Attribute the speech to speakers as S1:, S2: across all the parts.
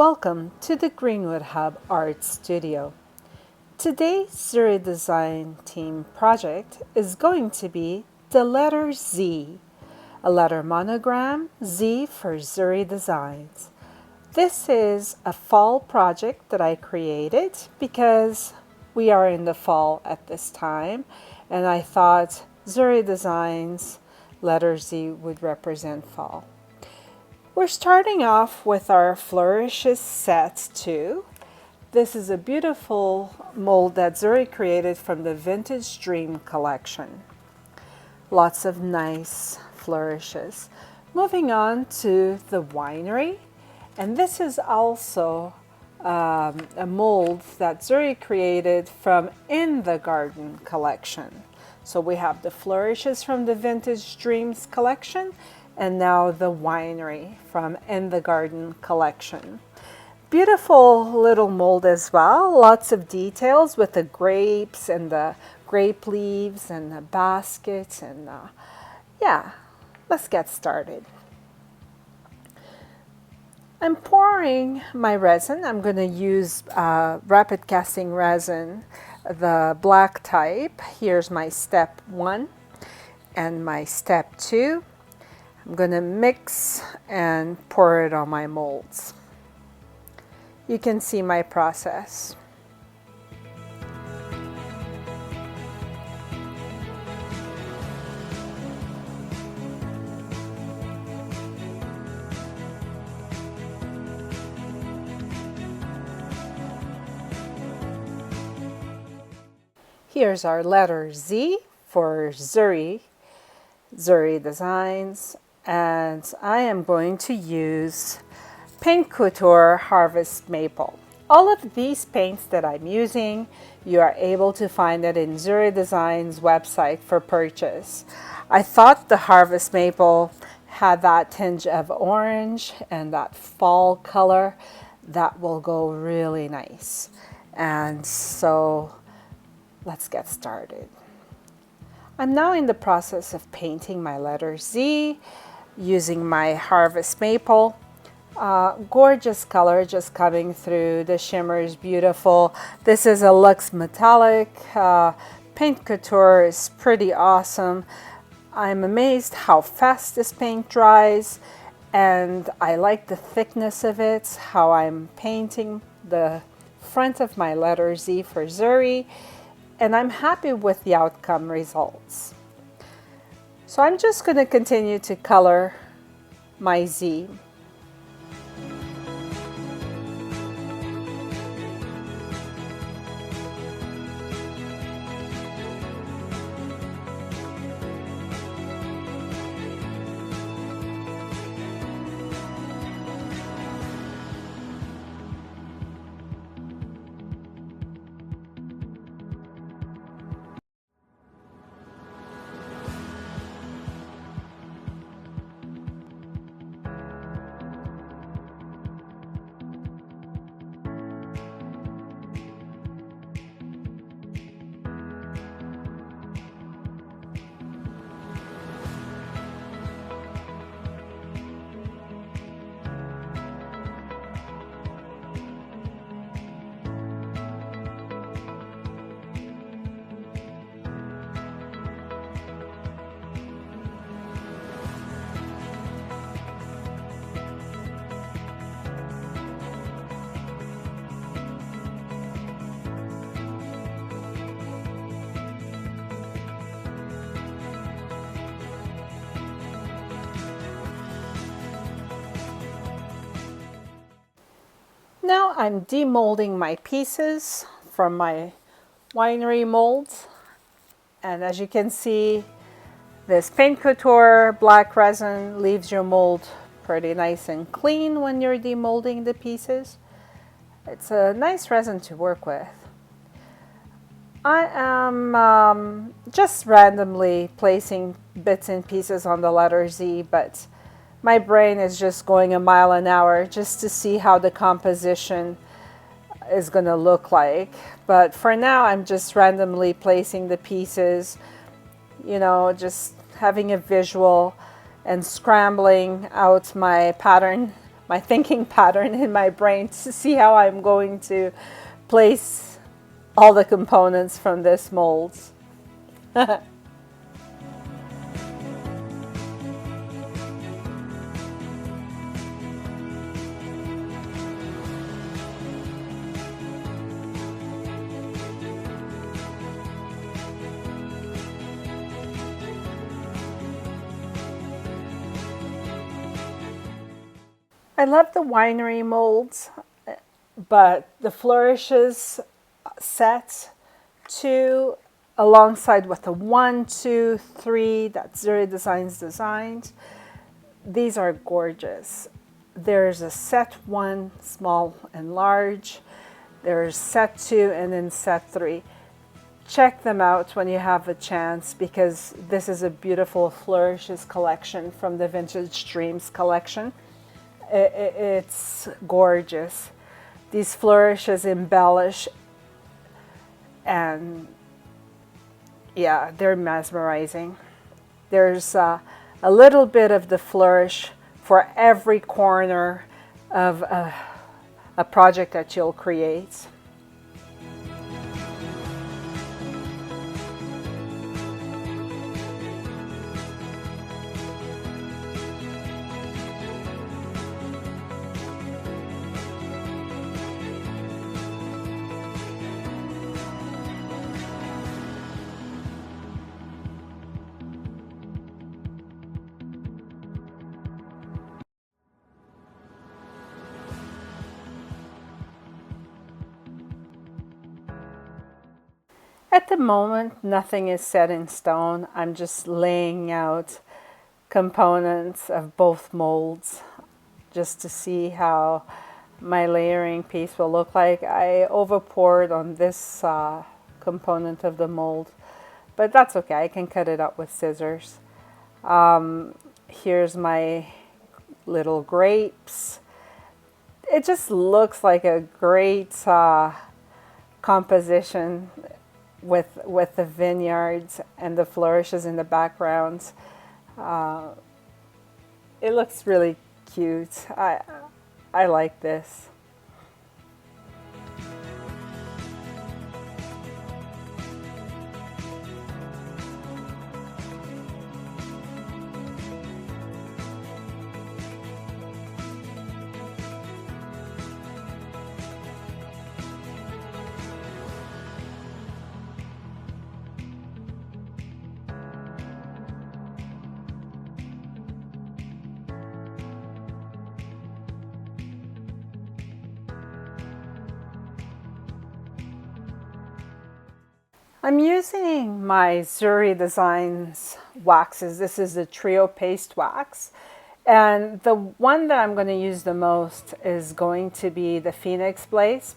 S1: Welcome to the Greenwood Hub Art Studio. Today's Zuri Design Team project is going to be the letter Z, a letter monogram, Z for Zuri Designs. This is a fall project that I created because we are in the fall at this time, and I thought Zuri Designs letter Z would represent fall. We're starting off with our Flourishes Set 2. This is a beautiful mold that Zuri created from the Vintage Dream collection. Lots of nice flourishes. Moving on to the Winery, and this is also a mold that Zuri created from In the Garden collection. So we have the flourishes from the Vintage Dreams collection, and now the Winery from In the Garden collection. Beautiful little mold as well, lots of details with the grapes and the grape leaves and the basket, and yeah, let's get started. I'm pouring my resin. I'm going to use rapid casting resin, the black type. Here's my step 1 and my step 2. I'm going to mix and pour it on my molds. You can see my process. Here's our letter Z for Zuri Designs, and I am going to use Paint Couture Harvest Maple. All of these paints that I'm using, you are able to find it in Zuri Designs website for purchase. I thought the Harvest Maple had that tinge of orange and that fall color that will go really nice. And so let's get started. I'm now in the process of painting my letter Z using my Harvest Maple. Gorgeous color just coming through. The shimmer is beautiful. This is a Luxe Metallic. Paint Couture is pretty awesome. I'm amazed how fast this paint dries, and I like the thickness of it, how I'm painting the front of my letter Z for Zuri, and I'm happy with the outcome results. So I'm just going to continue to color my Z. Now I'm demolding my pieces from my Winery molds, and as you can see, this Paint Couture black resin leaves your mold pretty nice and clean when you're demolding the pieces. It's a nice resin to work with. I am just randomly placing bits and pieces on the letter Z, but my brain is just going a mile an hour just to see how the composition is going to look like. But for now, I'm just randomly placing the pieces, you know, just having a visual and scrambling out my pattern, my thinking pattern in my brain to see how I'm going to place all the components from this molds. I love the winery molds, but the Flourishes set 2 alongside with the 1, 2, 3 that Zuri Designs designed, these are gorgeous. There's a set 1, small and large. There's set 2 and then set 3. Check them out when you have a chance, because this is a beautiful Flourishes collection from the Vintage Dreams collection. It's gorgeous. These flourishes embellish, and yeah, they're mesmerizing. There's a little bit of the flourish for every corner of a project that you'll create. At the moment, nothing is set in stone. I'm just laying out components of both molds just to see how my layering piece will look like. I over-poured on this component of the mold, but that's okay. I can cut it up with scissors. Here's my little grapes. It just looks like a great composition with the vineyards and the flourishes in the background. It looks really cute. I like this. I'm using my Zuri Designs waxes. This is the Trio Paste Wax. And the one that I'm going to use the most is going to be the Phoenix Blaze,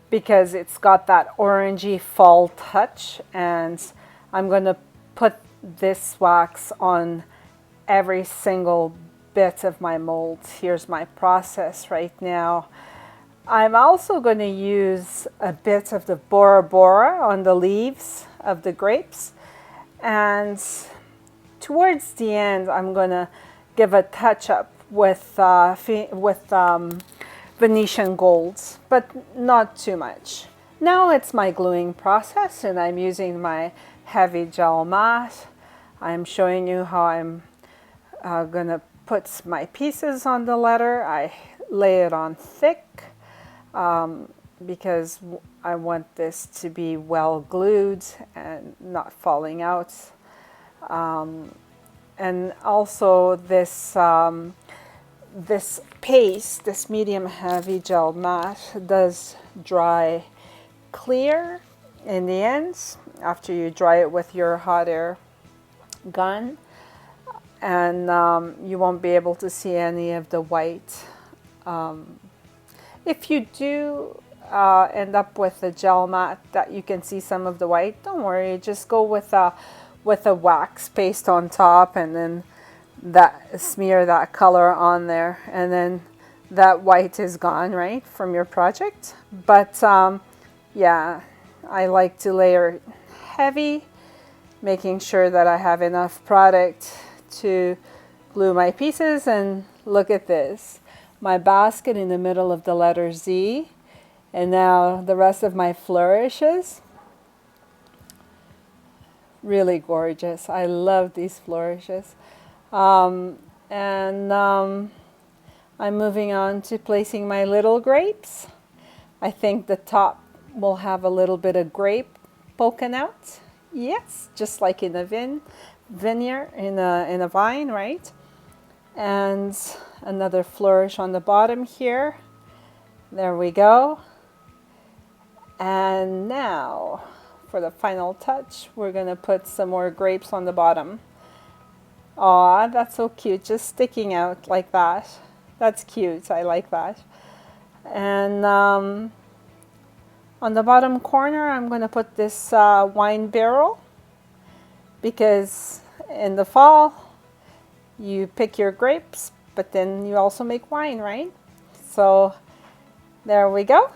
S1: because it's got that orangey fall touch. And I'm going to put this wax on every single bit of my molds. Here's my process right now. I'm also going to use a bit of the Bora Bora on the leaves of the grapes, and towards the end I'm going to give a touch up with Venetian golds, but not too much. Now it's my gluing process, and I'm using my heavy gel mat. I'm showing you how I'm going to put my pieces on the letter. I lay it on thick, because I want this to be well glued and not falling out. And also this, this paste, this medium heavy gel mat, does dry clear in the ends after you dry it with your hot air gun. And you won't be able to see any of the white. If you do end up with a gel mat that you can see some of the white, don't worry, just go with a wax paste on top, and then smear that color on there, and then that white is gone, right, from your project. But yeah, I like to layer heavy, making sure that I have enough product to glue my pieces. And look at this. my basket in the middle of the letter Z. And now the rest of my flourishes. Really gorgeous. I love these flourishes. And I'm moving on to placing my little grapes. I think the top will have a little bit of grape poking out. Yes, just like in a vineyard, in a vine, right? And another flourish on the bottom here. There we go. And now, for the final touch, we're going to put some more grapes on the bottom. Aw, that's so cute, just sticking out like that. That's cute, I like that. And on the bottom corner, I'm going to put this wine barrel, because in the fall, you pick your grapes, but then you also make wine, right? So there we go.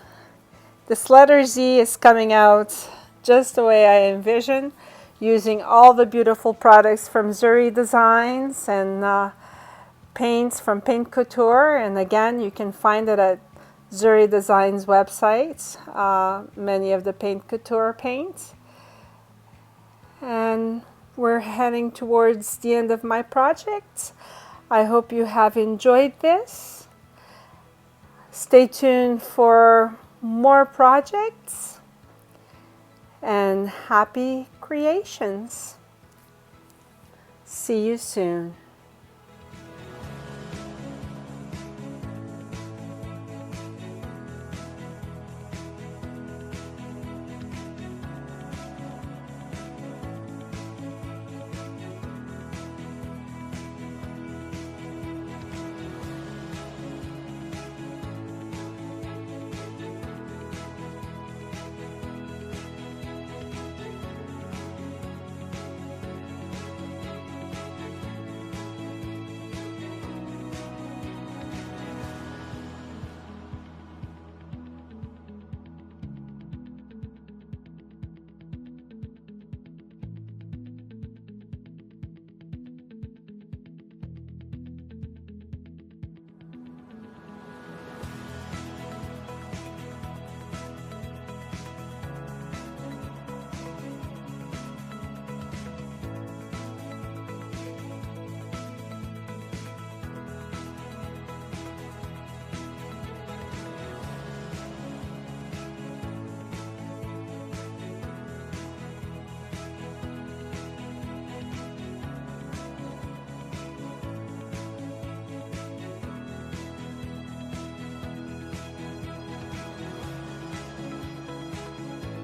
S1: This letter Z is coming out just the way I envisioned, using all the beautiful products from Zuri Designs and paints from Paint Couture. And again, you can find it at Zuri Designs website, many of the Paint Couture paints. And we're heading towards the end of my project. I hope you have enjoyed this. Stay tuned for more projects, and happy creations. See you soon.